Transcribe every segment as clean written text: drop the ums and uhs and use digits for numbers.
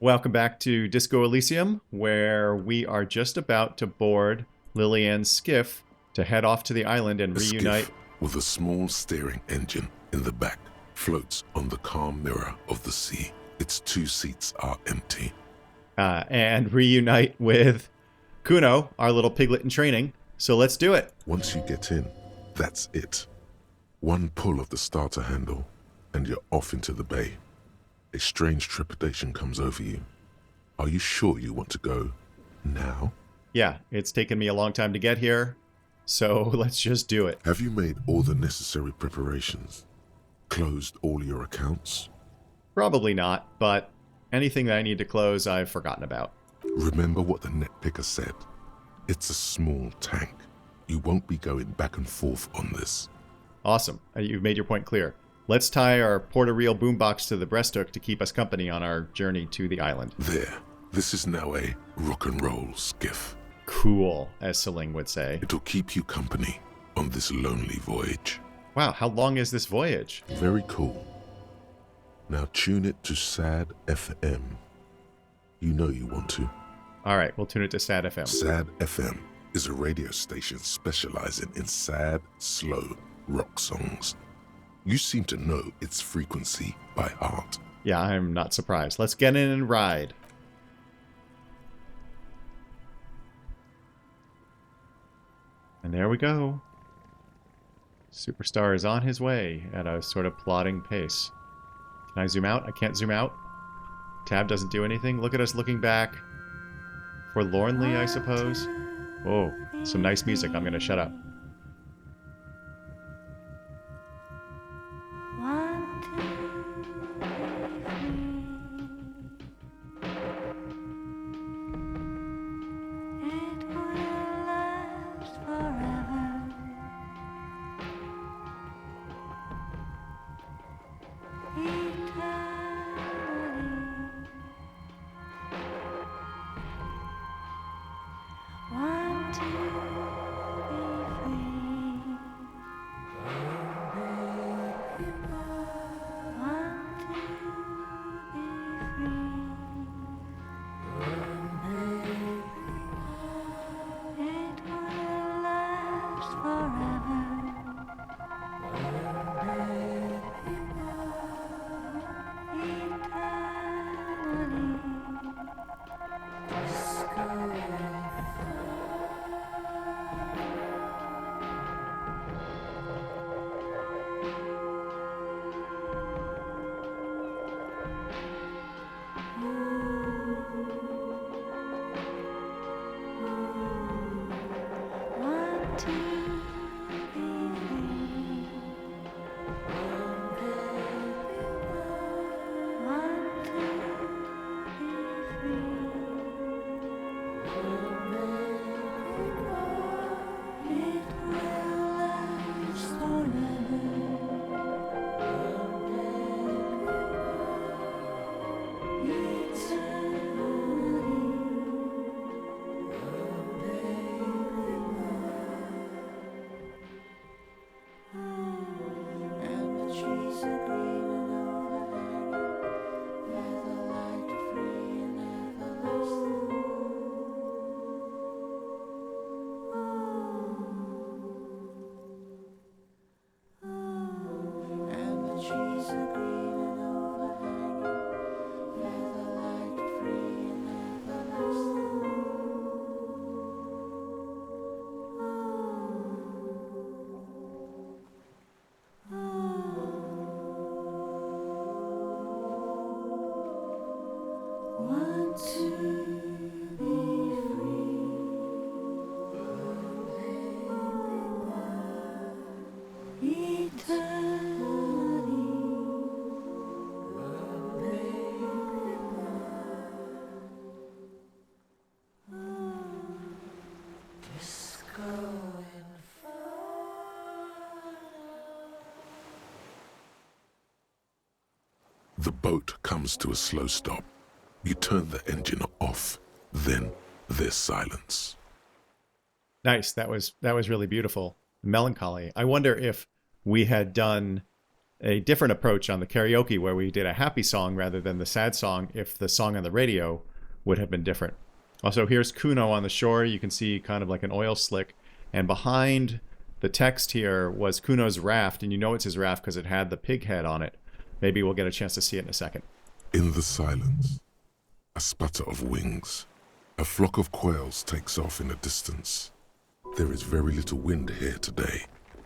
Welcome back to Disco Elysium, where we are just about to board Lillian's skiff to head off to the island and A reunite. skiff with a small steering engine in the back floats on the calm mirror of the sea. Its two seats are empty. And reunite with Kuno, our little piglet in training. So let's do it. Once you get in, that's it. One pull of the starter handle, and you're off into the bay. A strange trepidation comes over you. Are you sure you want to go now? Yeah, it's taken me a long time to get here, so let's just do it. Have you made all the necessary preparations? Closed all your accounts? Probably not, but anything that I need to close, I've forgotten about. Remember what the net picker said. It's a small tank. You won't be going back and forth on this. Awesome. You've made your point clear. Let's tie our porta-reel boombox to the breasthook to keep us company on our journey to the island. There. This is now a rock and roll skiff. Cool, as Seling would say. It'll keep you company on this lonely voyage. Wow, how long is this voyage? Very cool. Now tune it to SAD FM. You know you want to. All right, we'll tune it to SAD FM. SAD FM is a radio station specializing in sad, slow rock songs. You seem to know its frequency by heart. Yeah, I'm not surprised. Let's get in and ride. And there we go. Superstar is on his way at a sort of plodding pace. Can I zoom out? I can't zoom out. Tab doesn't do anything. Look at us looking back. Forlornly, I suppose. Oh, some nice music. I'm going to shut up. The boat comes to a slow stop. You turn the engine off. Then there's silence. Nice. That was really beautiful. Melancholy. I wonder if we had done a different approach on the karaoke where we did a happy song rather than the sad song if the song on the radio would have been different. Also, here's Kuno on the shore. You can see kind of like an oil slick. And behind the text here was Kuno's raft, and you know it's his raft because it had the pig head on it. Maybe we'll get a chance to see it in a second. In the silence, a sputter of wings. A flock of quails takes off in the distance. There is very little wind here today.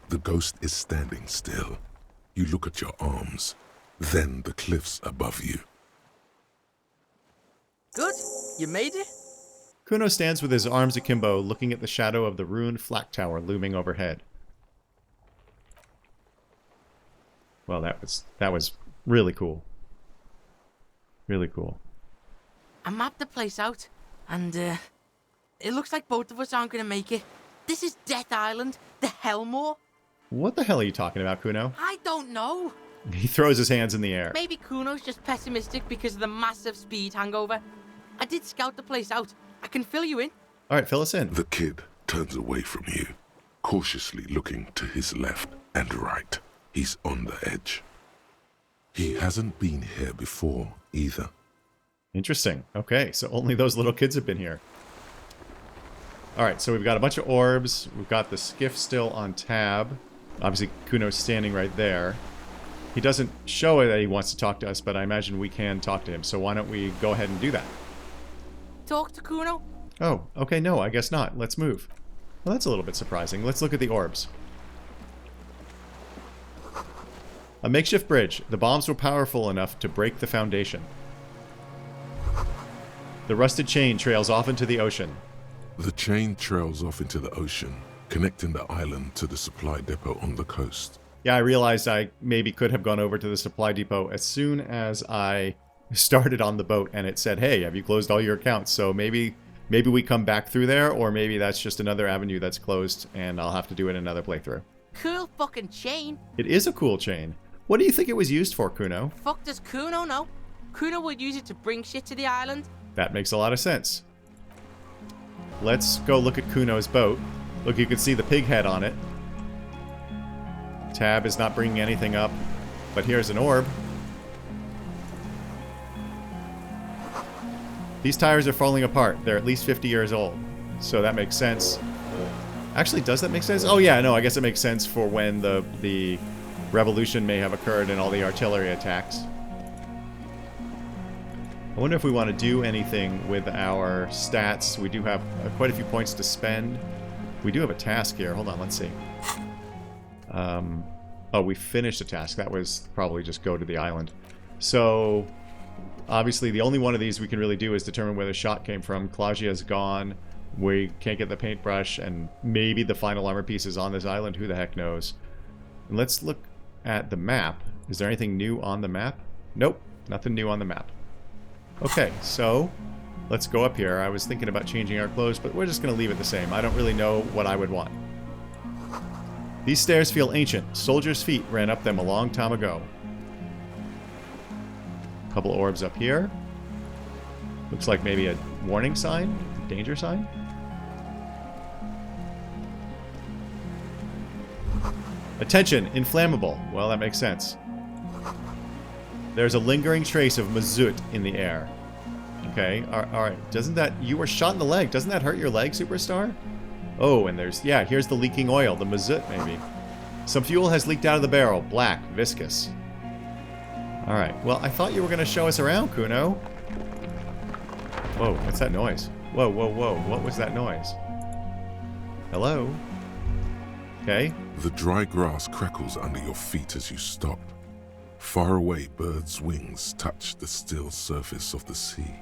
The ghost is standing still. You look at your arms, then the cliffs above you. Good, you made it? Kuno stands with his arms akimbo, looking at the shadow of the ruined flak tower looming overhead. Well, that was really cool. Really cool. I mapped the place out, and it looks like both of us aren't going to make it. This is Death Island, the Hellmore. What the hell are you talking about, Kuno? I don't know. He throws his hands in the air. Maybe Kuno's just pessimistic because of the massive speed hangover. I did scout the place out. I can fill you in. All right, fill us in. The kid turns away from you, cautiously looking to his left and right. He's on the edge. He hasn't been here before, either. Interesting. Okay, so only those little kids have been here. All right, so we've got a bunch of orbs. We've got the skiff still on tab. Obviously, Kuno's standing right there. He doesn't show it that he wants to talk to us, but I imagine we can talk to him. So why don't we go ahead and do that? Talk to Kuno? Oh, okay, no, I guess not. Let's move. Well, that's a little bit surprising. Let's look at the orbs. A makeshift bridge. The bombs were powerful enough to break the foundation. The rusted chain trails off into the ocean. The chain trails off into the ocean, connecting the island to the supply depot on the coast. Yeah, I realized I maybe could have gone over to the supply depot as soon as I started on the boat and it said, hey, have you closed all your accounts? So maybe we come back through there, or maybe that's just another avenue that's closed and I'll have to do it another playthrough. Cool fucking chain. It is a cool chain. What do you think it was used for, Kuno? Fuck does Kuno know? Kuno would use it to bring shit to the island. That makes a lot of sense. Let's go look at Kuno's boat. Look, you can see the pig head on it. Tab is not bringing anything up, but here's an orb. These tires are falling apart. They're at least 50 years old, so that makes sense. Actually, does that make sense? Oh yeah, no, I guess it makes sense for when the revolution may have occurred and all the artillery attacks. I wonder if we want to do anything with our stats. We do have quite a few points to spend. We do have a task here. Hold on, let's see. Oh, we finished a task. That was probably just go to the island. So, obviously, the only one of these we can really do is determine where the shot came from. Claudia's gone. We can't get the paintbrush, and maybe the final armor piece is on this island. Who the heck knows? And let's look at the map. Is there anything new on the map? Nope, nothing new on the map. Okay, so let's go up here. I was thinking about changing our clothes, but we're just going to leave it the same. I don't really know what I would want. These stairs feel ancient. Soldiers' feet ran up them a long time ago. A couple orbs up here. Looks like maybe a warning sign? Danger sign? Attention! Inflammable. Well, that makes sense. There's a lingering trace of mazout in the air. Okay, alright. Doesn't that... You were shot in the leg. Doesn't that hurt your leg, Superstar? Oh, and there's... Yeah, here's the leaking oil. The mazout, maybe. Some fuel has leaked out of the barrel. Black. Viscous. Alright. Well, I thought you were going to show us around, Kuno. Whoa, what's that noise? Whoa, whoa, whoa. What was that noise? Hello? Okay. The dry grass crackles under your feet as you stop. Far away, birds' wings touch the still surface of the sea.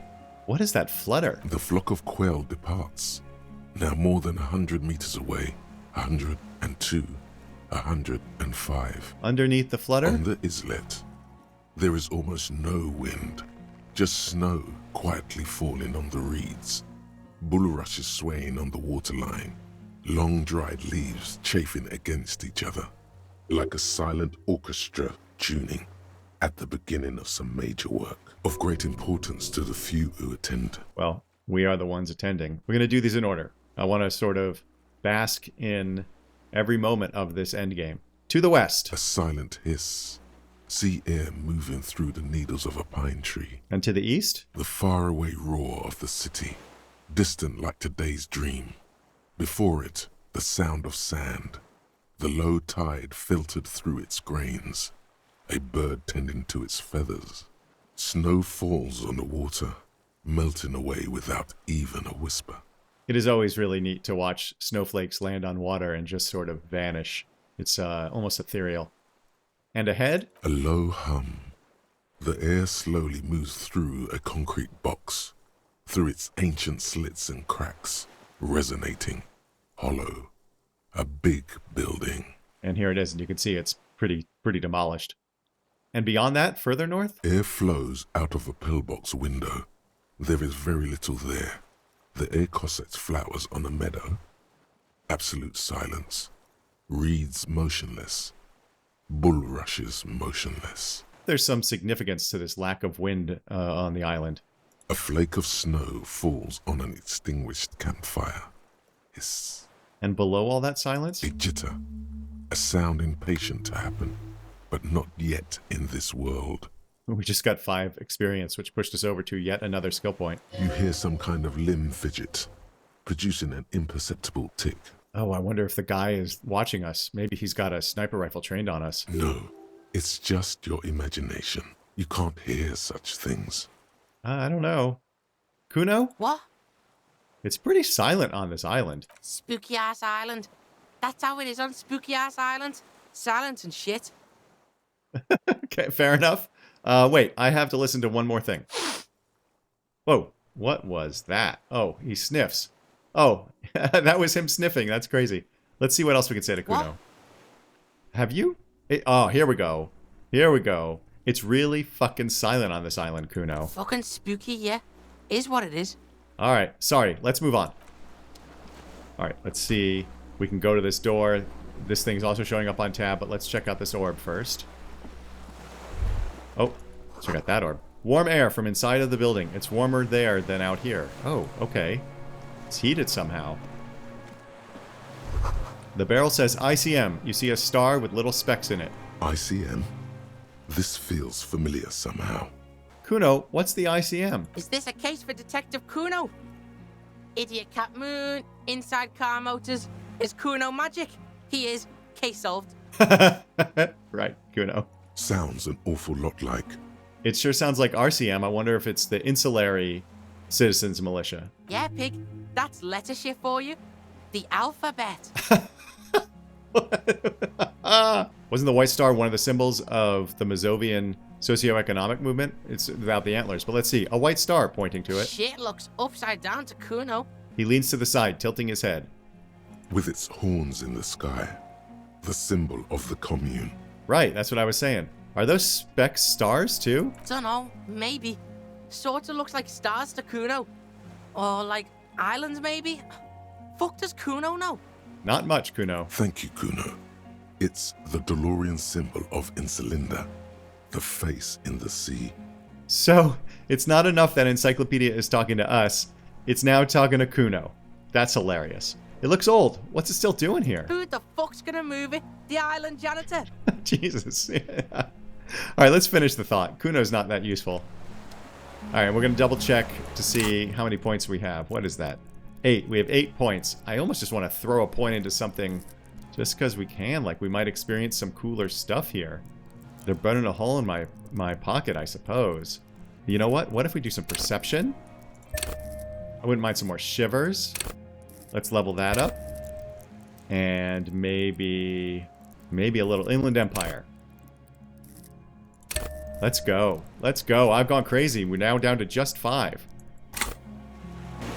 What is that flutter? The flock of quail departs. Now more than 100 meters away. 102. 105. Underneath the flutter? On the islet, there is almost no wind. Just snow quietly falling on the reeds. Bulrushes swaying on the waterline. Long dried leaves chafing against each other. Like a silent orchestra tuning at the beginning of some major work of great importance to the few who attend. Well, we are the ones attending. We're going to do these in order. I want to sort of bask in every moment of this endgame. To the west. A silent hiss. See air moving through the needles of a pine tree. And to the east? The faraway roar of the city, distant like today's dream. Before it, the sound of sand. The low tide filtered through its grains. A bird tending to its feathers. Snow falls on the water, melting away without even a whisper. It is always really neat to watch snowflakes land on water and just sort of vanish. It's almost ethereal. And ahead? A low hum. The air slowly moves through a concrete box, through its ancient slits and cracks, resonating, hollow. A big building. And here it is, and you can see it's pretty demolished. And beyond that, further north? Air flows out of a pillbox window. There is very little there. The air cossets flowers on a meadow. Absolute silence. Reeds motionless. Bulrushes motionless. There's some significance to this lack of wind on the island. A flake of snow falls on an extinguished campfire. Hiss. And below all that silence? A jitter. A sound impatient to happen, but not yet in this world. We just got 5 experience, which pushed us over to yet another skill point. You hear some kind of limb fidget, producing an imperceptible tick. Oh, I wonder if the guy is watching us. Maybe he's got a sniper rifle trained on us. No, it's just your imagination. You can't hear such things. I don't know. Kuno? What? It's pretty silent on this island. Spooky ass island. That's how it is on spooky ass island. Silence and shit. Okay, fair enough. Wait, I have to listen to one more thing. Whoa, what was that? Oh, he sniffs. Oh, that was him sniffing. That's crazy. Let's see what else we can say to Kuno. What? Have you? Oh, here we go. Here we go. It's really fucking silent on this island, Kuno. Fucking spooky, yeah. Is what it is. All right, sorry. Let's move on. All right, let's see. We can go to this door. This thing's also showing up on tab, but let's check out this orb first. Oh, check out that orb. Warm air from inside of the building. It's warmer there than out here. Oh, okay. It's heated somehow. The barrel says ICM. You see a star with little specks in it. ICM? This feels familiar somehow. Kuno, what's the ICM? Is this a case for Detective Kuno? Idiot Cat Moon, inside car motors. Is Kuno magic? He is. Case solved. Right, Kuno. Sounds an awful lot like. It sure sounds like RCM. I wonder if it's the Insulary Citizens Militia. Yeah, pig. That's letter shift for you. The alphabet. Wasn't the White Star one of the symbols of the Mazovian socioeconomic movement? It's without the antlers, but let's see. A white star pointing to it. Shit looks upside down to Kuno. He leans to the side, tilting his head. With its horns in the sky. The symbol of the commune. Right, that's what I was saying. Are those specks stars too? Dunno, maybe. Sorta looks like stars to Kuno. Or like islands maybe? Fuck does Kuno know? Not much, Kuno. Thank you, Kuno. It's the DeLorean symbol of Insulinda. The face in the sea. So, it's not enough that Encyclopedia is talking to us. It's now talking to Kuno. That's hilarious. It looks old. What's it still doing here? Who the fuck's gonna move it? The island janitor? Jesus. All right, let's finish the thought. Kuno's not that useful. All right, we're going to double check to see how many points we have. What is that? 8. We have 8 points. I almost just want to throw a point into something just because we can. Like, we might experience some cooler stuff here. They're burning a hole in my pocket, I suppose. You know what? What if we do some perception? I wouldn't mind some more shivers. Let's level that up. And maybe a little Inland Empire. Let's go. Let's go. I've gone crazy. We're now down to just 5.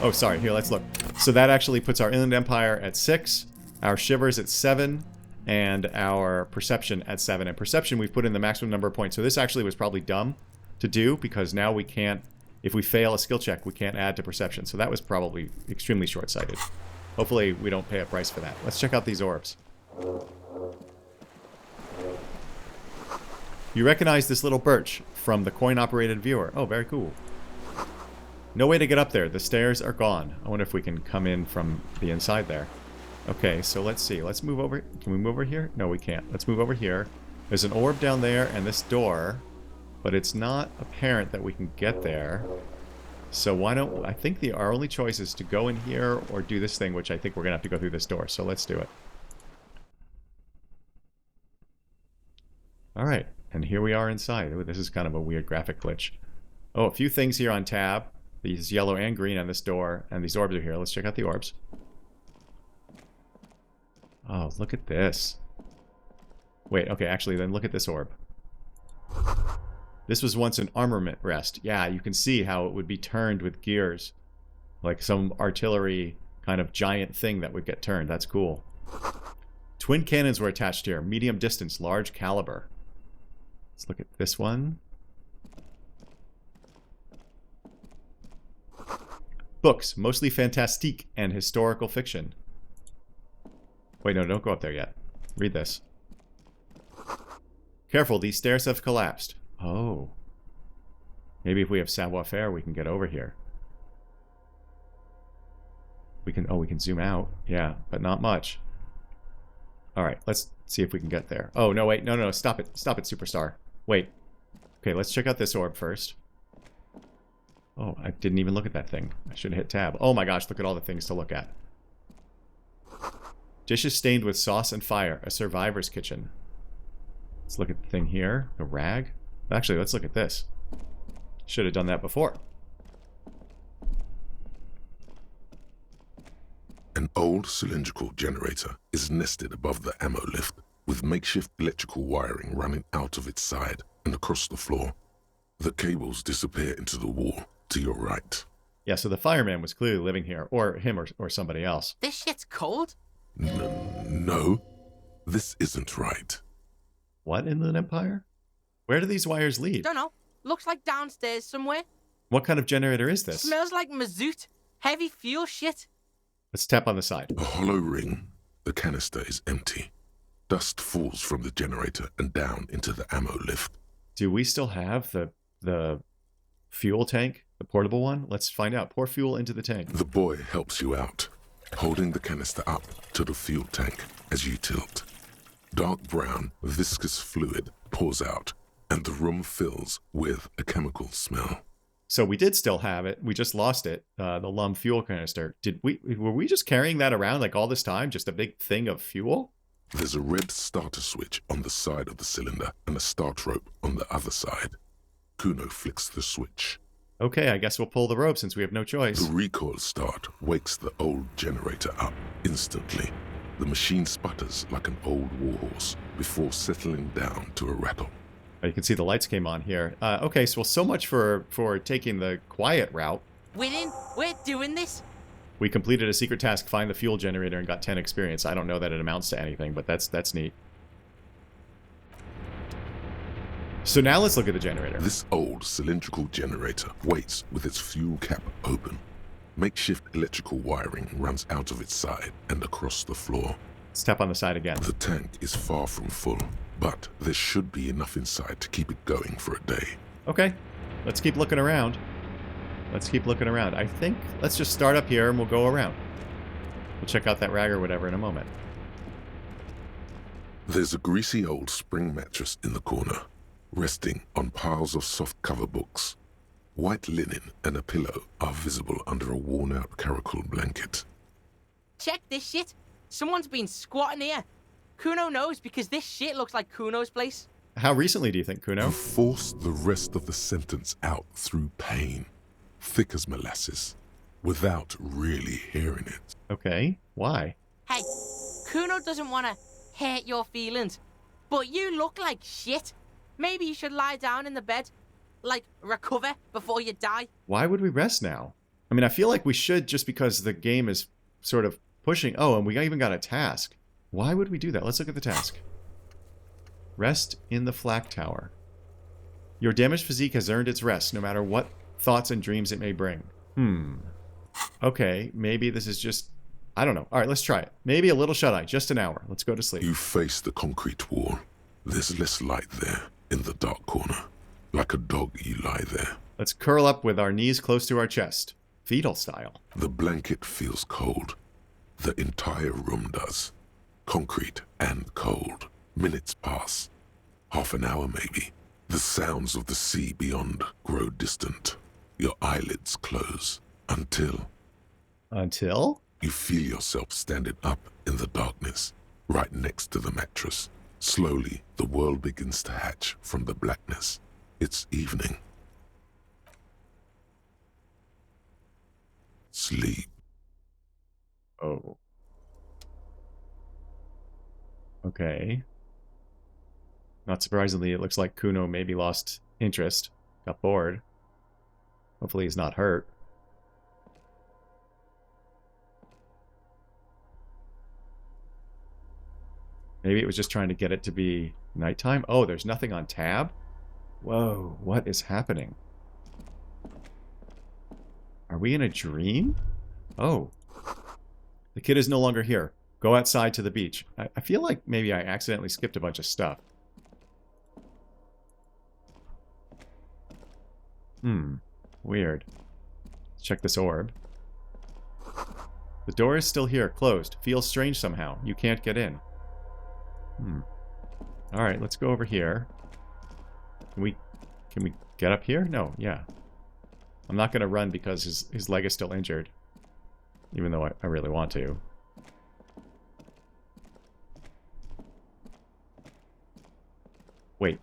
Oh, sorry. Here, let's look. So that actually puts our Inland Empire at 6, our Shivers at 7, and our Perception at 7. And Perception, we've put in the maximum number of points. So this actually was probably dumb to do, because now we can't, if we fail a skill check, we can't add to Perception. So that was probably extremely short-sighted. Hopefully we don't pay a price for that. Let's check out these orbs. You recognize this little birch from the coin-operated viewer. Oh, very cool. No way to get up there. The stairs are gone. I wonder if we can come in from the inside there. Okay, so let's see. Let's move over. Can we move over here? No, we can't. Let's move over here. There's an orb down there and this door, but it's not apparent that we can get there. So why don't... I think our only choice is to go in here or do this thing, which I think we're going to have to go through this door. So let's do it. Alright, and here we are inside. Ooh, this is kind of a weird graphic glitch. Oh, a few things here on tab. These yellow and green on this door, and these orbs are here. Let's check out the orbs. Oh, look at this. Wait, okay, actually, then look at this orb. This was once an armament rest. Yeah, you can see how it would be turned with gears. Like some artillery kind of giant thing that would get turned. That's cool. Twin cannons were attached here. Medium distance, large caliber. Let's look at this one. Books, mostly fantastique and historical fiction. Wait, no, don't go up there yet. Read this. Careful, these stairs have collapsed. Oh. Maybe if we have savoir-faire, we can get over here. We can zoom out. Yeah, but not much. Alright, let's see if we can get there. Oh, no, wait. No, stop it. Stop it, Superstar. Wait. Okay, let's check out this orb first. Oh, I didn't even look at that thing. I should have hit tab. Oh my gosh, look at all the things to look at. Dishes stained with sauce and fire. A survivor's kitchen. Let's look at the thing here. The rag. Actually, let's look at this. Should have done that before. An old cylindrical generator is nested above the ammo lift, with makeshift electrical wiring running out of its side and across the floor. The cables disappear into the wall to your right. Yeah, so the fireman was clearly living here, or him or somebody else. This shit's cold? No, this isn't right. What, Inland Empire? Where do these wires lead? Don't know. Looks like downstairs somewhere. What kind of generator is this? Smells like mazout. Heavy fuel shit. Let's tap on the side. A hollow ring. The canister is empty. Dust falls from the generator and down into the ammo lift. Do we still have the fuel tank? The portable one? Let's find out. Pour fuel into the tank. The boy helps you out, holding the canister up to the fuel tank as you tilt. Dark brown, viscous fluid pours out, and the room fills with a chemical smell. So we did still have it. We just lost it. The Lum fuel canister. Were we just carrying that around like all this time? Just a big thing of fuel? There's a red starter switch on the side of the cylinder and a start rope on the other side. Kuno flicks the switch. Okay, I guess we'll pull the rope since we have no choice. The recoil start wakes the old generator up instantly. The machine sputters like an old warhorse before settling down to a rattle. You can see the lights came on here. Okay, so much for taking the quiet route. We're in. We're doing this. We completed a secret task, find the fuel generator, and got 10 experience. I don't know that it amounts to anything, but that's neat. So now let's look at the generator. This old cylindrical generator waits with its fuel cap open. Makeshift electrical wiring runs out of its side and across the floor. Let's tap on the side again. The tank is far from full, but there should be enough inside to keep it going for a day. Okay, let's keep looking around. Let's keep looking around. I think let's just start up here and we'll go around. We'll check out that rag or whatever in a moment. There's a greasy old spring mattress in the corner, resting on piles of soft cover books. White linen and a pillow are visible under a worn-out caracal blanket. Check this shit. Someone's been squatting here. Kuno knows because this shit looks like Kuno's place. How recently do you think, Kuno? You force the rest of the sentence out through pain, thick as molasses, without really hearing it. Okay, why? Hey, Kuno doesn't want to hurt your feelings, but you look like shit. Maybe you should lie down in the bed, like recover before you die. Why would we rest now? I mean, I feel like we should just because the game is sort of pushing. Oh, and we even got a task. Why would we do that? Let's look at the task. Rest in the flak tower. Your damaged physique has earned its rest, no matter what thoughts and dreams it may bring. Okay, maybe this is just... I don't know. All right, let's try it. Maybe a little shut-eye, just an hour. Let's go to sleep. You face the concrete wall. There's less light there, in the dark corner. Like a dog, you lie there. Let's curl up with our knees close to our chest. Fetal style. The blanket feels cold. The entire room does. Concrete and cold. Minutes pass. Half an hour, maybe. The sounds of the sea beyond grow distant. Your eyelids close until Until? you feel yourself standing up in the darkness, right next to the mattress. Slowly, the world begins to hatch from the blackness. It's evening. Sleep. Oh. Okay. Not surprisingly, it looks like Kuno maybe lost interest, got bored. Hopefully he's not hurt. Maybe it was just trying to get it to be nighttime. Oh, there's nothing on tab? Whoa, what is happening? Are we in a dream? Oh. The kid is no longer here. Go outside to the beach. I feel like maybe I accidentally skipped a bunch of stuff. Weird. Let's check this orb. The door is still here, closed. Feels strange somehow. You can't get in. Alright, let's go over here. Can we get up here? No, yeah. I'm not going to run because his leg is still injured. Even though I really want to. Wait.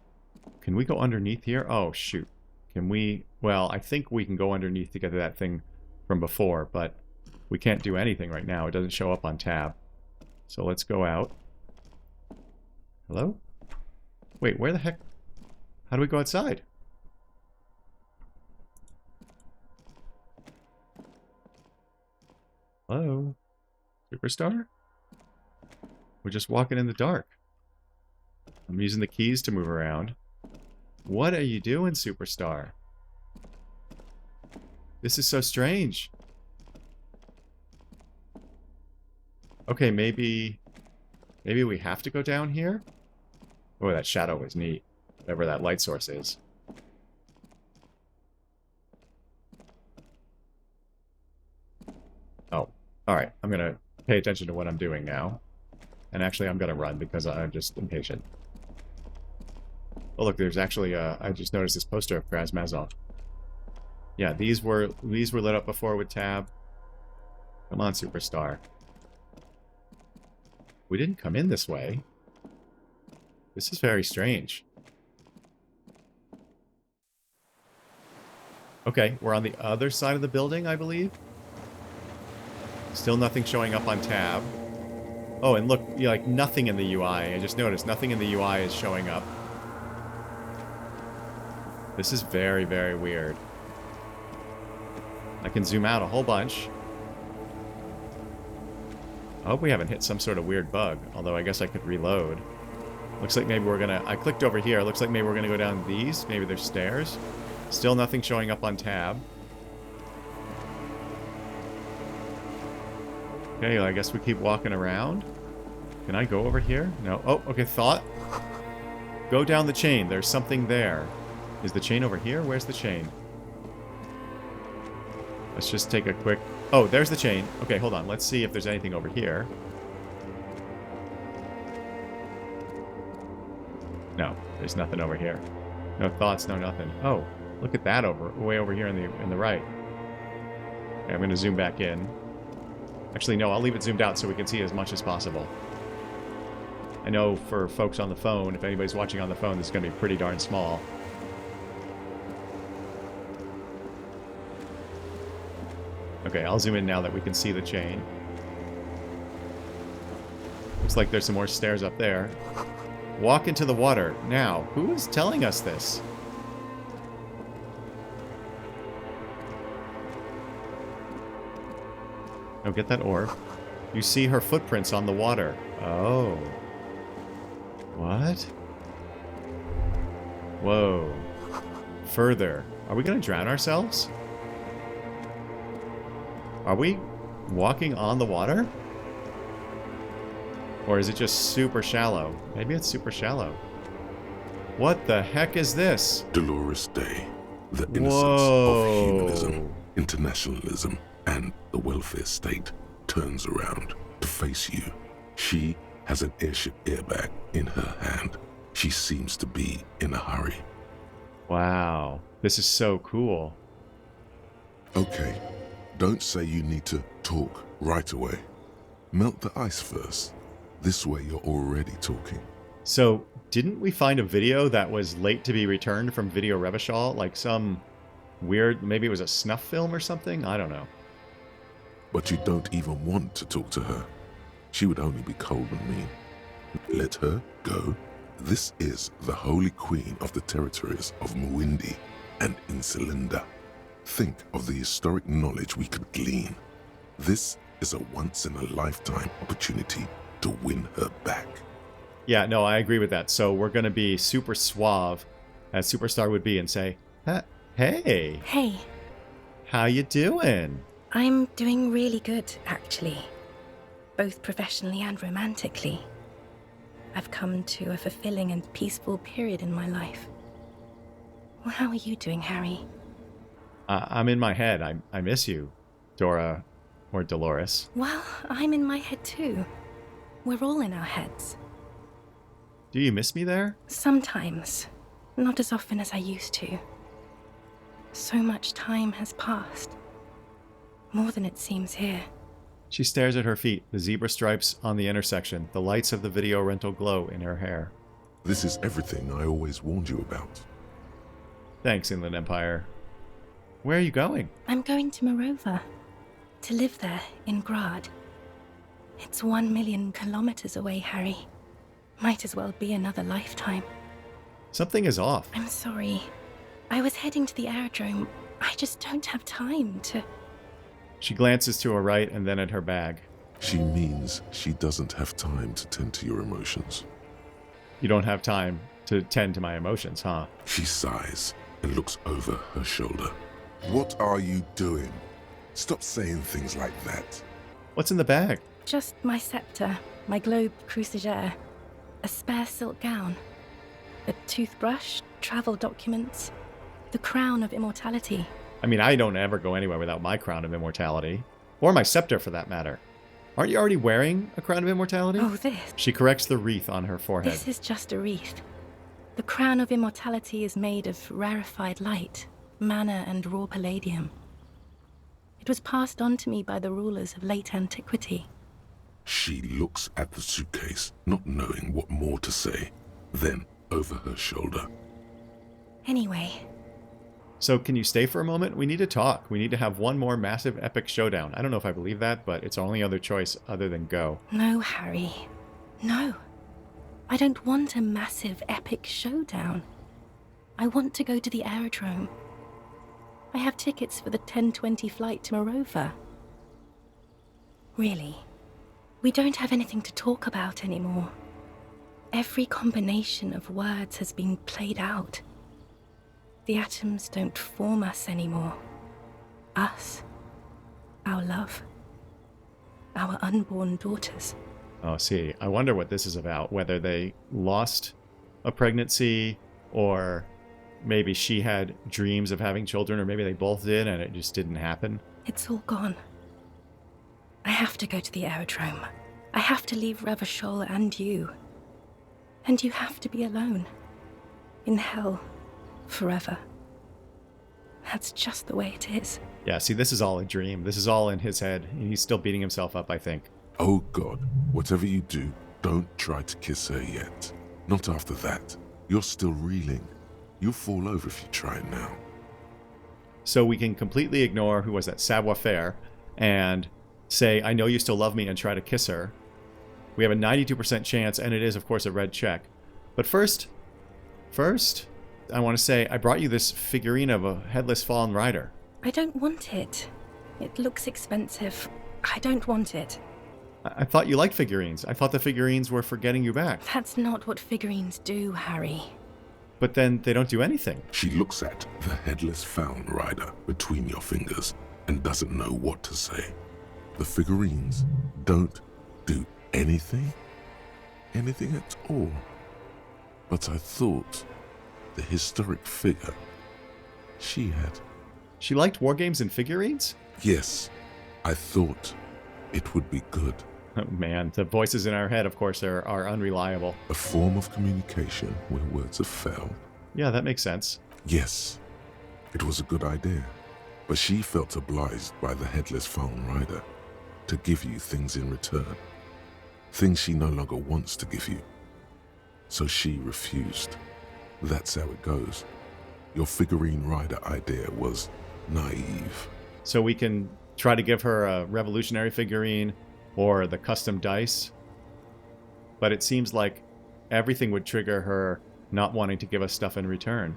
Can we go underneath here? Oh, shoot. Can we... Well, I think we can go underneath to get to that thing from before, but we can't do anything right now. It doesn't show up on tab. So let's go out. Hello? Wait, where the heck... How do we go outside? Hello? Superstar? We're just walking in the dark. I'm using the keys to move around. What are you doing, Superstar? This is so strange. Okay, maybe we have to go down here? Oh, that shadow is neat. Whatever that light source is. Oh, alright. I'm gonna pay attention to what I'm doing now. And actually, I'm gonna run because I'm just impatient. Oh, look, there's actually I just noticed this poster of Krasmazov. Yeah, these were lit up before with tab. Come on, Superstar. We didn't come in this way. This is very strange. Okay, we're on the other side of the building, I believe. Still nothing showing up on tab. Oh, and look, like nothing in the UI. I just noticed nothing in the UI is showing up. This is very, very weird. I can zoom out a whole bunch. I hope we haven't hit some sort of weird bug, although I guess I could reload. Looks like maybe we're gonna... I clicked over here. Looks like maybe we're gonna go down these. Maybe there's stairs. Still nothing showing up on tab. Okay, I guess we keep walking around. Can I go over here? No. Oh, okay, thought. Go down the chain. There's something there. Is the chain over here? Where's the chain? Let's just take a quick... Oh, there's the chain. Okay, hold on. Let's see if there's anything over here. No, there's nothing over here. No thoughts, no nothing. Oh, look at that way over here in the right. Okay, I'm going to zoom back in. Actually, no, I'll leave it zoomed out so we can see as much as possible. I know for folks on the phone, if anybody's watching on the phone, this is going to be pretty darn small. Okay, I'll zoom in now that we can see the chain. Looks like there's some more stairs up there. Walk into the water. Now, who is telling us this? Oh, get that orb. You see her footprints on the water. Oh. What? Whoa. Further. Are we going to drown ourselves? Are we walking on the water? Or is it just super shallow? Maybe it's super shallow. What the heck is this? Dolores Day, the innocence of humanism, internationalism, and the welfare state turns around to face you. She has an airship airbag in her hand. She seems to be in a hurry. Wow. This is so cool. Okay, don't say you need to talk right away. Melt the ice first. This way you're already talking. So, didn't we find a video that was late to be returned from Video Revachol? Like some weird, maybe it was a snuff film or something? I don't know. But you don't even want to talk to her. She would only be cold and mean. Let her go. This is the holy queen of the territories of Muindi and Insulinda. Think of the historic knowledge we could glean. This is a once-in-a-lifetime opportunity to win her back. Yeah, no, I agree with that. So we're going to be super suave, as Superstar would be, and say, hey, Hey, how you doing? I'm doing really good, actually. Both professionally and romantically. I've come to a fulfilling and peaceful period in my life. Well, how are you doing, Harry? I'm in my head. I miss you, Dora or Dolores. Well, I'm in my head too. We're all in our heads. Do you miss me there? Sometimes. Not as often as I used to. So much time has passed. More than it seems here. She stares at her feet, the zebra stripes on the intersection, the lights of the video rental glow in her hair. This is everything I always warned you about. Thanks, Inland Empire. Where are you going? I'm going to Morova. To live there, in Grad. It's 1 million kilometers away, Harry. Might as well be another lifetime. Something is off. I'm sorry. I was heading to the aerodrome. I just don't have time to... She glances to her right and then at her bag. She means she doesn't have time to tend to your emotions. You don't have time to tend to my emotions, huh? She sighs and looks over her shoulder. What are you doing? Stop saying things like that. What's in the bag? Just my scepter, my globe cruciger, a spare silk gown, a toothbrush, travel documents, the crown of immortality. I mean, I don't ever go anywhere without my crown of immortality. Or my scepter, for that matter. Aren't you already wearing a crown of immortality? Oh, this. She corrects the wreath on her forehead. This is just a wreath. The crown of immortality is made of rarefied light, mana and raw palladium. It was passed on to me by the rulers of late antiquity. She looks at the suitcase, not knowing what more to say. Then, over her shoulder. Anyway, So can you stay for a moment? We need to talk. We need to have one more massive epic showdown. I don't know if I believe that, but it's our only other choice other than go. no, Harry. No. I don't want a massive epic showdown. I want to go to the aerodrome. I have tickets for the 10:20 flight to Morova. Really, we don't have anything to talk about anymore. Every combination of words has been played out. The atoms don't form us anymore. Us. Our love. Our unborn daughters. Oh, see, I wonder what this is about. Whether they lost a pregnancy, or maybe she had dreams of having children, or maybe they both did and it just didn't happen. It's all gone. I have to go to the aerodrome. I have to leave Revachol and you. And you have to be alone. In hell. Forever. That's just the way it is. Yeah, see, this is all a dream. This is all in his head. He's still beating himself up, I think. Oh God, whatever you do, don't try to kiss her yet. Not after that. You're still reeling. You'll fall over if you try it now. So we can completely ignore, who was that, savoir-faire, and say, I know you still love me, and try to kiss her. We have a 92% chance, and it is, of course, a red check. But first, I want to say, I brought you this figurine of a headless fallen rider. I don't want it. It looks expensive. I don't want it. I thought you liked figurines. I thought the figurines were for getting you back. That's not what figurines do, Harry. But then they don't do anything. She looks at the headless found rider between your fingers and doesn't know what to say. The figurines don't do anything? Anything at all? But I thought the historic figure she had. She liked war games and figurines? Yes, I thought it would be good. Oh, man, the voices in our head, of course, are unreliable. A form of communication where words have failed? Yeah, that makes sense. Yes, it was a good idea. But she felt obliged by the headless phone rider to give you things in return. Things she no longer wants to give you. So she refused. That's how it goes. Your figurine rider idea was naive. So we can try to give her a revolutionary figurine or the custom dice. But it seems like everything would trigger her not wanting to give us stuff in return.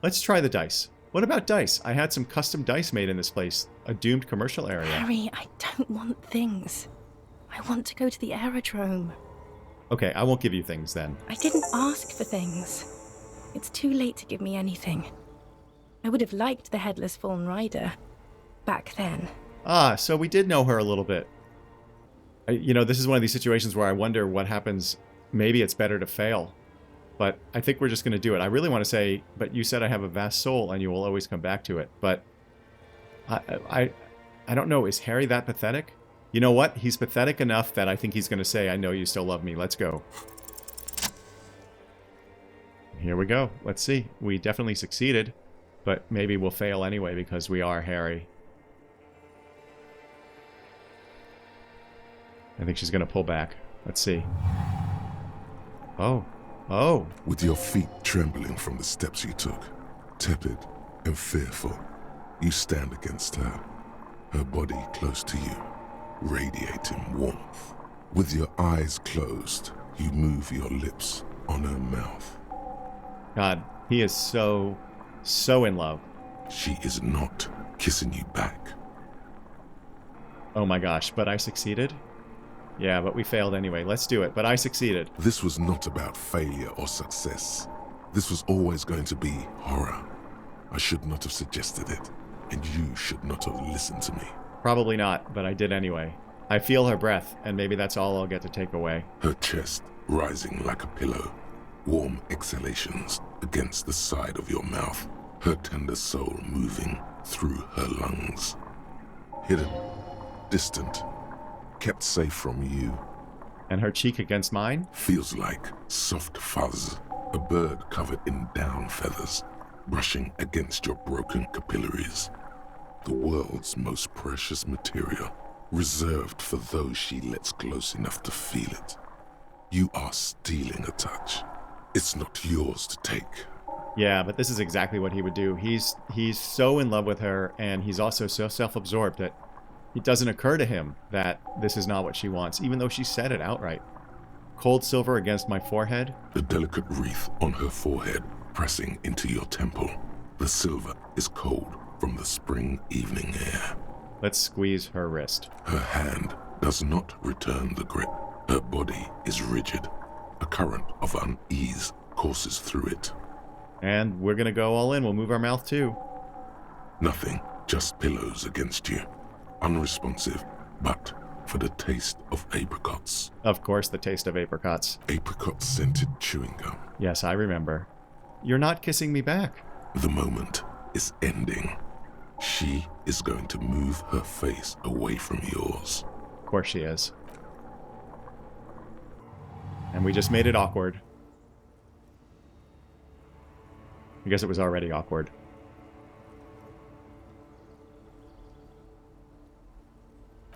Let's try the dice. What about dice? I had some custom dice made in this place. A doomed commercial area. Harry, I don't want things. I want to go to the aerodrome. Okay, I won't give you things then. I didn't ask for things. It's too late to give me anything. I would have liked the headless fallen rider back then. Ah, so we did know her a little bit. This is one of these situations where I wonder what happens. Maybe it's better to fail. But I think we're just going to do it. I really want to say, but you said I have a vast soul and you will always come back to it. But I don't know. Is Harry that pathetic? You know what? He's pathetic enough that I think he's going to say, I know you still love me. Let's go. Here we go. Let's see. We definitely succeeded. But maybe we'll fail anyway because we are Harry. I think she's going to pull back. Let's see. Oh. Oh. With your feet trembling from the steps you took, tepid and fearful, you stand against her, her body close to you, radiating warmth. With your eyes closed, you move your lips on her mouth. God, he is so in love. She is not kissing you back. Oh my gosh, but I succeeded? Yeah, but we failed anyway. Let's do it, but I succeeded. This was not about failure or success. This was always going to be horror. I should not have suggested it, and you should not have listened to me. Probably not, but I did anyway. I feel her breath, and maybe that's all I'll get to take away. Her chest rising like a pillow, warm exhalations against the side of your mouth, her tender soul moving through her lungs. Hidden, distant, kept safe from you. And her cheek against mine? Feels like soft fuzz, a bird covered in down feathers, brushing against your broken capillaries. The world's most precious material, reserved for those she lets close enough to feel it. You are stealing a touch. It's not yours to take. Yeah, but this is exactly what he would do. He's so in love with her, and he's also so self-absorbed that it doesn't occur to him that this is not what she wants, even though she said it outright. Cold silver against my forehead. The delicate wreath on her forehead pressing into your temple. The silver is cold from the spring evening air. Let's squeeze her wrist. Her hand does not return the grip. Her body is rigid. A current of unease courses through it. And we're gonna go all in. We'll move our mouth too. Nothing, just pillows against you. Unresponsive, but for the taste of apricots. Of course, the taste of apricots. Apricot-scented chewing gum. Yes, I remember. You're not kissing me back. The moment is ending. She is going to move her face away from yours. Of course she is. And we just made it awkward. I guess it was already awkward.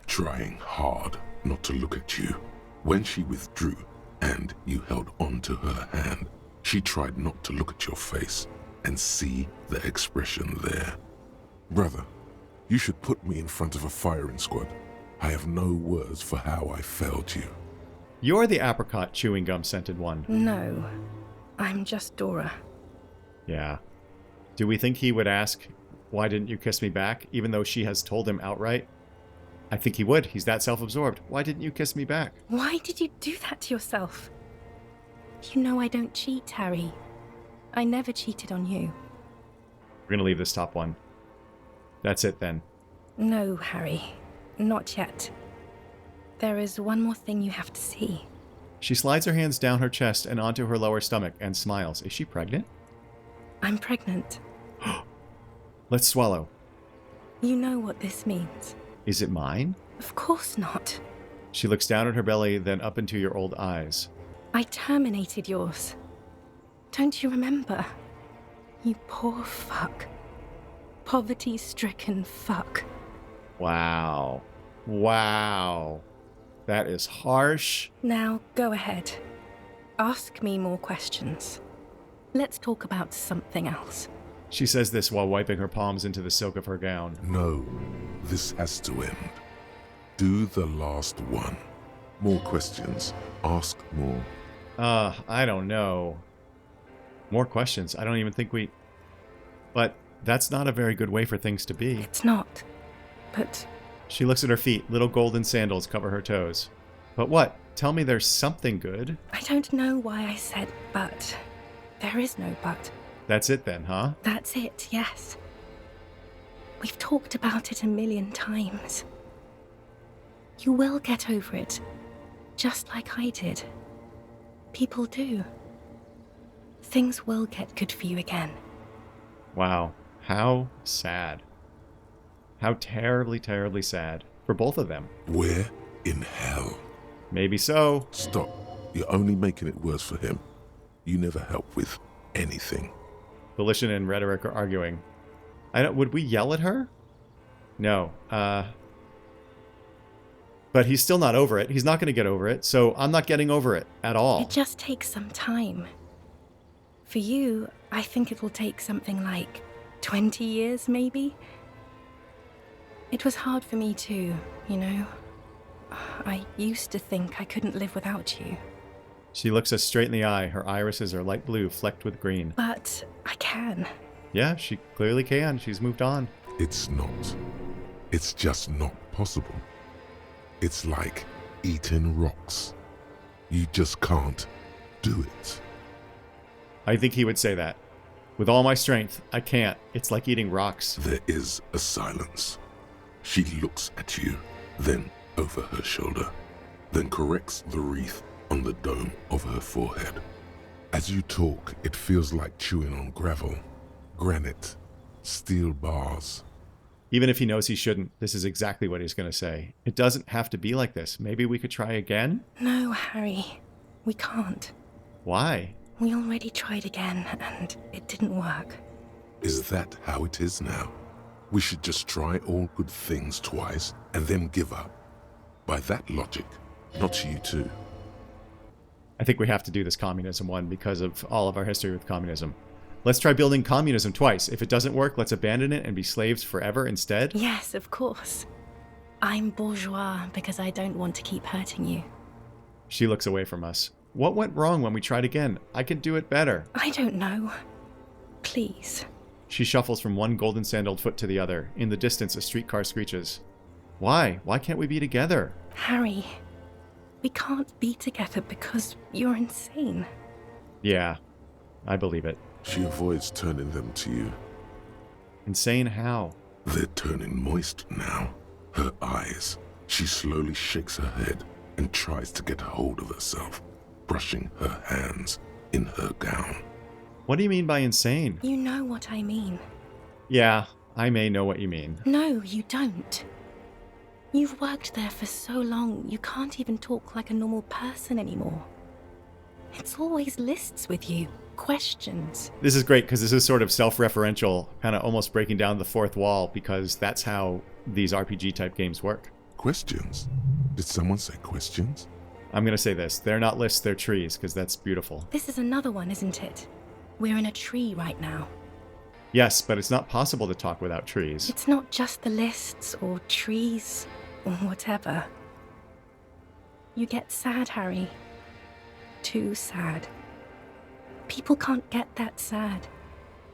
Trying hard not to look at you. When she withdrew and you held on to her hand, she tried not to look at your face and see the expression there. Brother, you should put me in front of a firing squad. I have no words for how I failed you. You're the apricot chewing gum scented one. No, I'm just Dora. Yeah. Do we think he would ask, why didn't you kiss me back, even though she has told him outright? I think he would. He's that self-absorbed. Why didn't you kiss me back? Why did you do that to yourself? You know I don't cheat, Harry. I never cheated on you. We're going to leave this top one. That's it then. No, Harry. Not yet. There is one more thing you have to see. She slides her hands down her chest and onto her lower stomach and smiles. Is she pregnant? I'm pregnant. Let's swallow. You know what this means. Is it mine? Of course not. She looks down at her belly, then up into your old eyes. I terminated yours. Don't you remember? You poor fuck. Poverty-stricken fuck. Wow. Wow. That is harsh. Now, go ahead. Ask me more questions. Let's talk about something else. She says this while wiping her palms into the silk of her gown. No, this has to end. Do the last one. More questions. Ask more. I don't know. More questions. I don't even think we... But that's not a very good way for things to be. It's not. But She looks at her feet. Little golden sandals cover her toes. But what? Tell me there's something good. I don't know why I said but. There is no but. That's it then, huh? That's it, yes. We've talked about it a million times. You will get over it, just like I did. People do. Things will get good for you again. Wow. How sad. How terribly, terribly sad. For both of them. Where in hell? Maybe so. Stop. You're only making it worse for him. You never help with anything. Volition and rhetoric are arguing. Would we yell at her? No. But he's still not over it. He's not going to get over it, so I'm not getting over it at all. It just takes some time. For you, I think it will take something like 20 years, maybe. It was hard for me too, you know. I used to think I couldn't live without you. She looks us straight in the eye. Her irises are light blue, flecked with green. But I can. Yeah, she clearly can. She's moved on. It's not. It's just not possible. It's like eating rocks. You just can't do it. I think he would say that. With all my strength, I can't. It's like eating rocks. There is a silence. She looks at you, then over her shoulder, then corrects the wreath on the dome of her forehead. As you talk, it feels like chewing on gravel, granite, steel bars. Even if he knows he shouldn't, this is exactly what he's going to say. It doesn't have to be like this. Maybe we could try again? No, Harry. We can't. Why? We already tried again, and it didn't work. Is that how it is now? We should just try all good things twice and then give up. By that logic, not you too. I think we have to do this communism one because of all of our history with communism. Let's try building communism twice. If it doesn't work, let's abandon it and be slaves forever instead. Yes, of course. I'm bourgeois because I don't want to keep hurting you. She looks away from us. What went wrong when we tried again? I could do it better. I don't know. Please. She shuffles from one golden sandaled foot to the other. In the distance, a streetcar screeches. Why? Why can't we be together? Harry, we can't be together because you're insane. Yeah, I believe it. She avoids turning them to you. Insane how? They're turning moist now. Her eyes. She slowly shakes her head and tries to get a hold of herself, brushing her hands in her gown. What do you mean by insane? You know what I mean. Yeah, I may know what you mean. No, you don't. You've worked there for so long, you can't even talk like a normal person anymore. It's always lists with you, questions. This is great because this is sort of self-referential, kind of almost breaking down the fourth wall because that's how these RPG-type games work. Questions? Did someone say questions? I'm going to say this. They're not lists, they're trees, because that's beautiful. This is another one, isn't it? We're in a tree right now. Yes, but it's not possible to talk without trees. It's not just the lists or trees or whatever. You get sad, Harry. Too sad. People can't get that sad.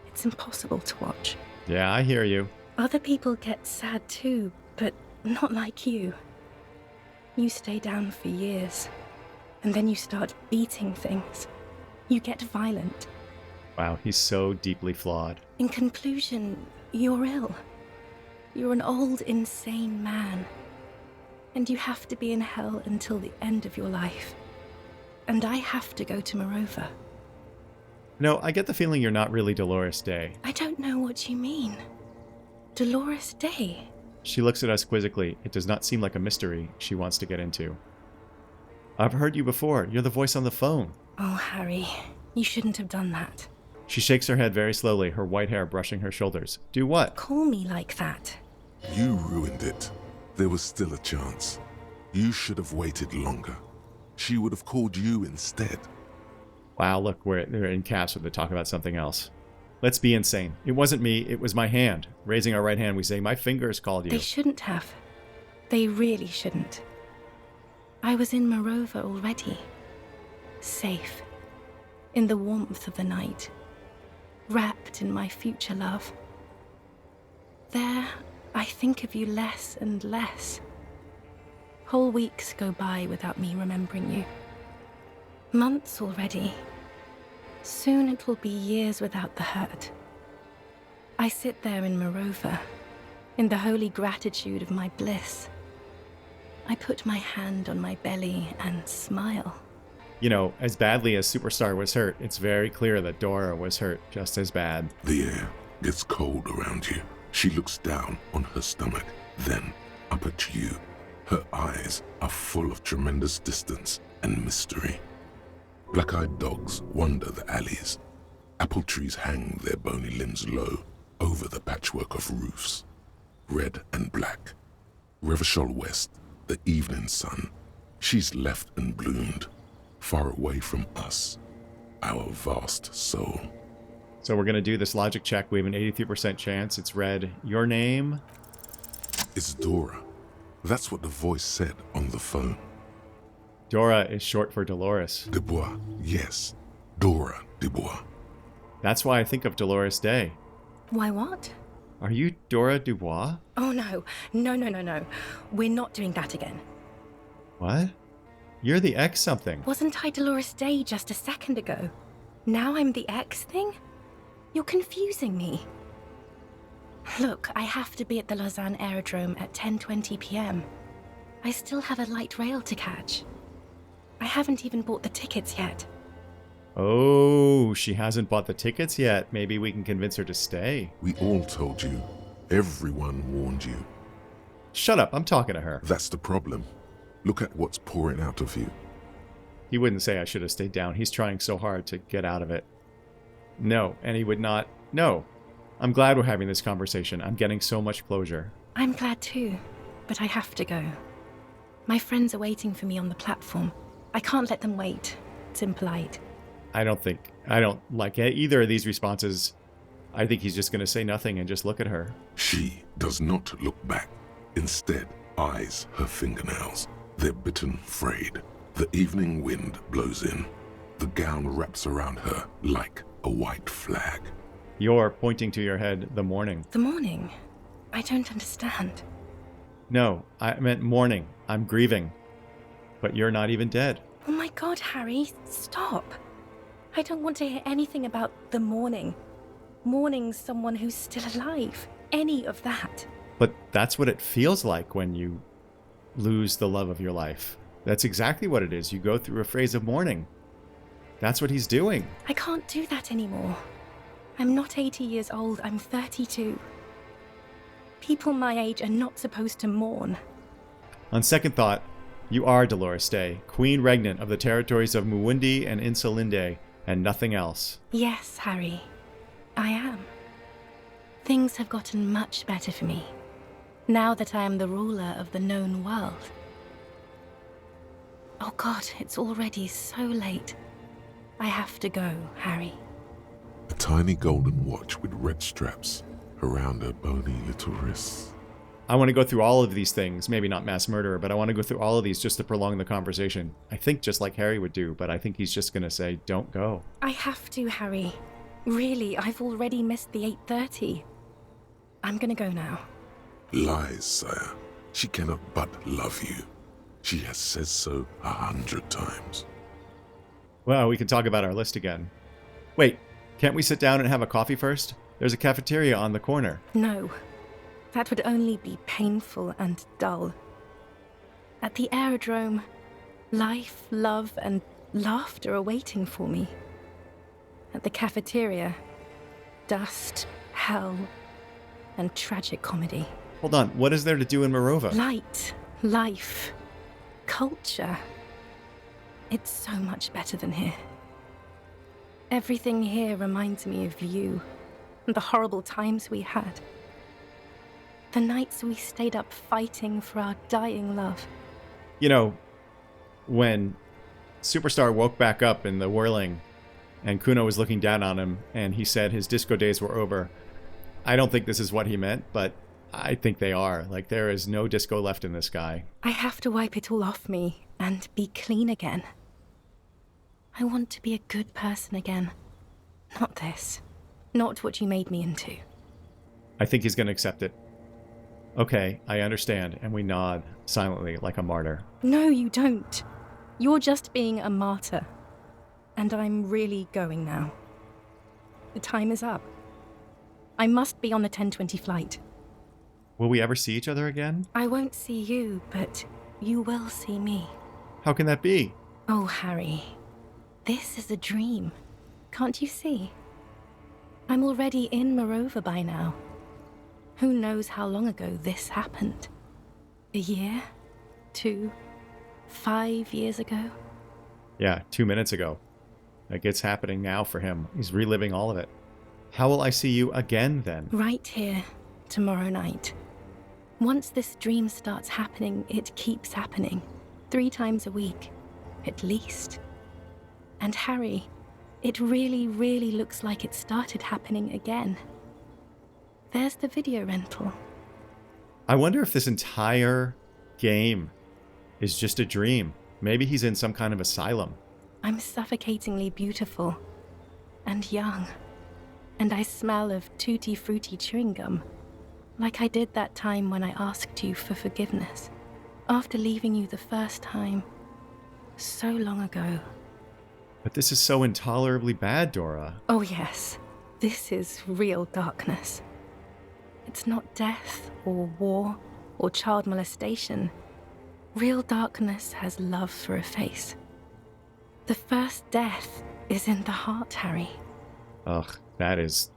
It's impossible to watch. Yeah, I hear you. Other people get sad too, but not like you. You stay down for years, and then you start beating things. You get violent. Wow, he's so deeply flawed. In conclusion, you're ill. You're an old, insane man. And you have to be in hell until the end of your life. And I have to go to Morova. No, I get the feeling you're not really Dolores Day. I don't know what you mean. Dolores Day? She looks at us quizzically. It does not seem like a mystery she wants to get into. I've heard you before. You're the voice on the phone. Oh, Harry, you shouldn't have done that. She shakes her head very slowly, her white hair brushing her shoulders. Do what? Call me like that. You ruined it. There was still a chance. You should have waited longer. She would have called you instead. Wow, look, they're in caps with the talk about something else. Let's be insane. It wasn't me, it was my hand. Raising our right hand, we say, my fingers called you. They shouldn't have. They really shouldn't. I was in Morova already. Safe. In the warmth of the night. Wrapped in my future love. There, I think of you less and less. Whole weeks go by without me remembering you. Months already. Soon it will be years without the hurt. I sit there in Morova, in the holy gratitude of my bliss. I put my hand on my belly and smile. You know, as badly as Superstar was hurt, it's very clear that Dora was hurt just as bad. The air gets cold around you. She looks down on her stomach, then up at you. Her eyes are full of tremendous distance and mystery. Black-eyed dogs wander the alleys. Apple trees hang their bony limbs low over the patchwork of roofs. Red and black. Revachol West, the evening sun. She's left and bloomed, far away from us, our vast soul. So we're going to do this logic check. We have an 83% chance. It's red. Your name? It's Dora. That's what the voice said on the phone. Dora is short for Dolores. Dubois, yes. Dora Dubois. That's why I think of Dolores Day. Why what? Are you Dora Dubois? Oh no. No. We're not doing that again. What? You're the X something. Wasn't I Dolores Day just a second ago? Now I'm the X thing? You're confusing me. Look, I have to be at the Lausanne Aerodrome at 10:20 p.m. I still have a light rail to catch. I haven't even bought the tickets yet. Oh, she hasn't bought the tickets yet. Maybe we can convince her to stay. We all told you. Everyone warned you. Shut up, I'm talking to her. That's the problem. Look at what's pouring out of you. He wouldn't say I should have stayed down. He's trying so hard to get out of it. No, and he would not. No. I'm glad we're having this conversation. I'm getting so much closure. I'm glad too, but I have to go. My friends are waiting for me on the platform. I can't let them wait. It's impolite. I don't like either of these responses. I think he's just going to say nothing and just look at her. She does not look back. Instead, eyes her fingernails. They're bitten frayed. The evening wind blows in. The gown wraps around her like a white flag. You're pointing to your head, the morning. The morning? I don't understand. No, I meant mourning. I'm grieving. But you're not even dead. Oh my God, Harry, stop. I don't want to hear anything about the morning. Mourning someone who's still alive. Any of that. But that's what it feels like when you lose the love of your life. That's exactly what it is. You go through a phase of mourning. That's what he's doing. I can't do that anymore. I'm not 80 years old, I'm 32. People my age are not supposed to mourn. On second thought, you are Dolores Day, Queen Regnant of the territories of Muwundi and Insulinde, and nothing else. Yes, Harry. I am. Things have gotten much better for me, now that I am the ruler of the known world. Oh God, it's already so late. I have to go, Harry. A tiny golden watch with red straps around her bony little wrists. I want to go through all of these things, maybe not mass murderer, but I want to go through all of these just to prolong the conversation. I think just like Harry would do, but I think he's just going to say, don't go. I have to, Harry. Really, I've already missed the 8:30. I'm going to go now. Lies, sire. She cannot but love you. She has said so 100 times. Well, we can talk about our list again. Wait, can't we sit down and have a coffee first? There's a cafeteria on the corner. No. That would only be painful and dull. At the aerodrome, life, love, and laughter are waiting for me. At the cafeteria, dust, hell, and tragic comedy. Hold on, what is there to do in Morova? Light, life, culture. It's so much better than here. Everything here reminds me of you and the horrible times we had. The nights we stayed up fighting for our dying love. You know, when Superstar woke back up in the whirling and Kuno was looking down on him and he said his disco days were over, I don't think this is what he meant, but I think they are. Like, there is no disco left in this guy. I have to wipe it all off me and be clean again. I want to be a good person again. Not this. Not what you made me into. I think he's going to accept it. Okay, I understand. And we nod silently like a martyr. No, you don't. You're just being a martyr. And I'm really going now. The time is up. I must be on the 10:20 flight. Will we ever see each other again? I won't see you, but you will see me. How can that be? Oh, Harry. This is a dream. Can't you see? I'm already in Morova by now. Who knows how long ago this happened? A year? 2? 5 years ago? Yeah, 2 minutes ago. Like, it's happening now for him. He's reliving all of it. How will I see you again, then? Right here, tomorrow night. Once this dream starts happening, it keeps happening. 3 times a week, at least. And Harry, it really, really looks like it started happening again. There's the video rental. I wonder if this entire game is just a dream. Maybe he's in some kind of asylum. I'm suffocatingly beautiful. And young. And I smell of tutti frutti chewing gum. Like I did that time when I asked you for forgiveness. After leaving you the first time. So long ago. But this is so intolerably bad, Dora. Oh yes, this is real darkness. It's not death, or war, or child molestation. Real darkness has love for a face. The first death is in the heart, Harry. Ugh, that is...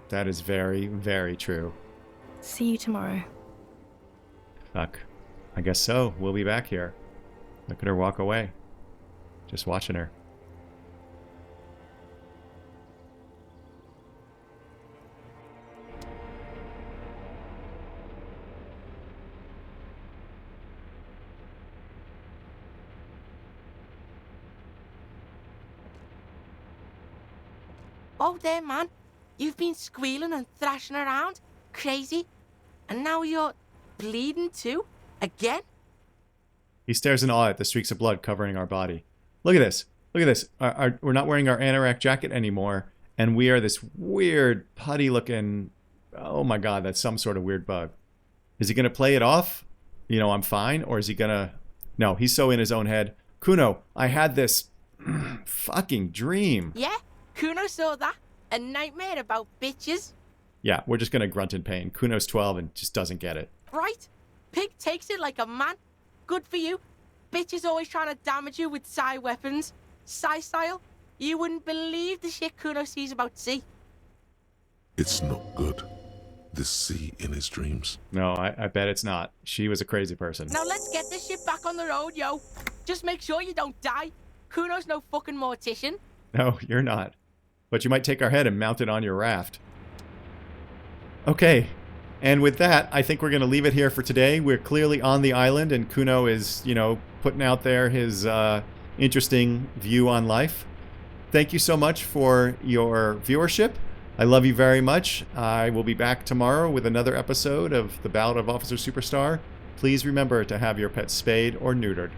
that is very, very true. See you tomorrow. Fuck. I guess so. We'll be back here. Look at her walk away. Just watching her. Oh, there, man. You've been squealing and thrashing around. Crazy. And now you're bleeding too? Again? He stares in awe at the streaks of blood covering our body. Look at this. Look at this. We're not wearing our anorak jacket anymore, and we are this weird, putty-looking... Oh my god, that's some sort of weird bug. Is he going to play it off? You know, I'm fine? Or is he going to... No, he's so in his own head. Kuno, I had this fucking dream. Yeah? Kuno saw that? A nightmare about bitches? Yeah, we're just going to grunt in pain. Kuno's 12 and just doesn't get it. Right? Pig takes it like a man. Good for you. Bitches always trying to damage you with psi weapons. Psi style. You wouldn't believe the shit Kuno sees about C. It's not good. This sea in his dreams. No, I bet it's not. She was a crazy person. Now let's get this shit back on the road, yo. Just make sure you don't die. Kuno's no fucking mortician. No, you're not. But you might take our head and mount it on your raft. Okay. And with that, I think we're going to leave it here for today. We're clearly on the island, and Kuno is, you know, putting out there his interesting view on life. Thank you so much for your viewership. I love you very much. I will be back tomorrow with another episode of The Ballad of Officer Superstar. Please remember to have your pets spayed or neutered.